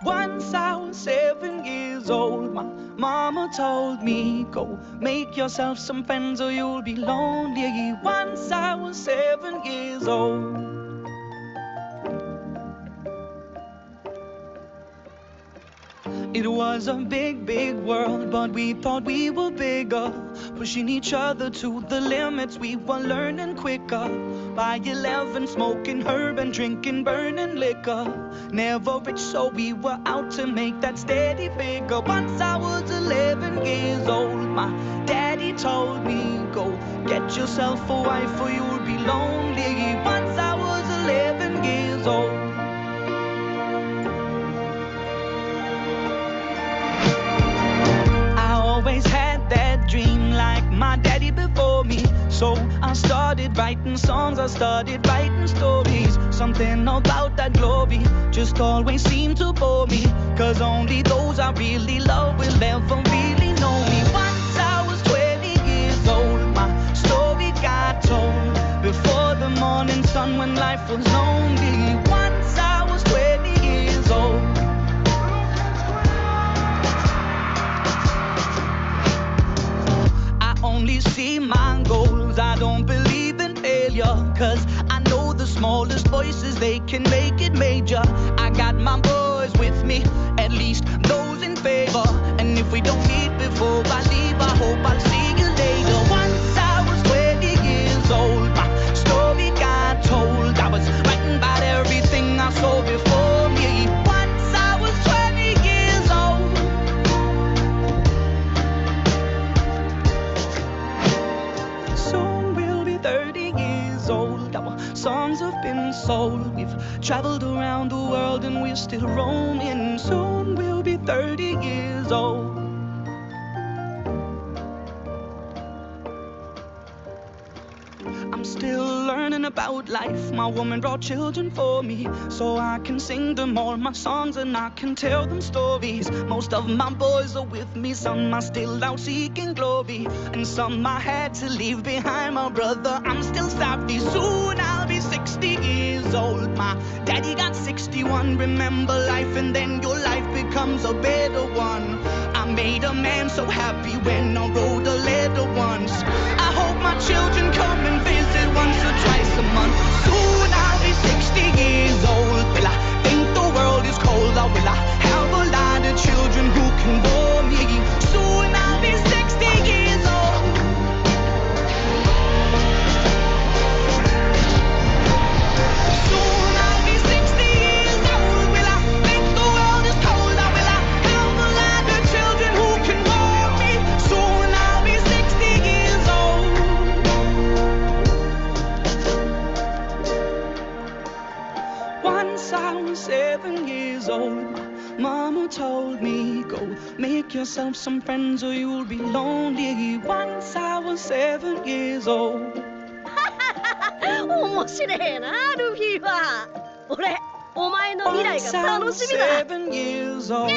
Once I was 7 years old, my mama told me, go make yourself some friends or you'll be lonely. Once I was 7 years old. It was a big, big world, but we thought we were bigger, pushing each other to the limits. We were learning quicker. By 11, smoking herb and drinking burning liquor. Never rich, so we were out to make that steady figure. Once I was 11 years old, my daddy told me, go get yourself a wife or you'll be lonely. Once I was 11 years old. Always had that dream like my daddy before me. So I started writing songs, I started writing stories. Something about that glory just always seemed to bore me, 'cause only those I really love will ever really know me. Once I was 20 years old, my story got told before the morning sun when life was lonely. Once I was 20 years old. Only see my goals, I don't believe in failure, 'cause I know the smallest voices, they can make it major. I got my boys with me, at least those in favor. And if we don't meet before I leave, I hope I'll see you later. Once I was 20 years old, my story got told. I was writing about everything I saw before me. Once I was 20 years old. Soon we'll be 30 years old. Our songs have been sold. We've traveled around the world and we're still roaming. Soon we'll be 30 years old. I'm still learning about life. My woman brought children for me, so I can sing them all my songs and I can tell them stories. Most of my boys are with me, some are still out seeking glory, and some I had to leave behind. My brother, I'm still sorry. Soon I'll be 60 years old. My daddy got 61. Remember life and then your life becomes a better one. I made a man so happy when I wrote a letter once. I hope my children come and visit once or twice a month. Soon I'll be 60 years old. Will I think the world is cold, or will I have a lot of children who can bore me? Soon I'll be 60 years old. Soon I'll be 60 years old. Will I think the world is cold, or will I have a lot of children who can bore me? Soon I'll be 60 years old. Once I was 7 years old, my mama told me, go make yourself some friends or you'll be lonely. Once I was 7 years old. 面白えな、ルフィは。俺、お前の未来が楽しみだ。Once I was 7 years old.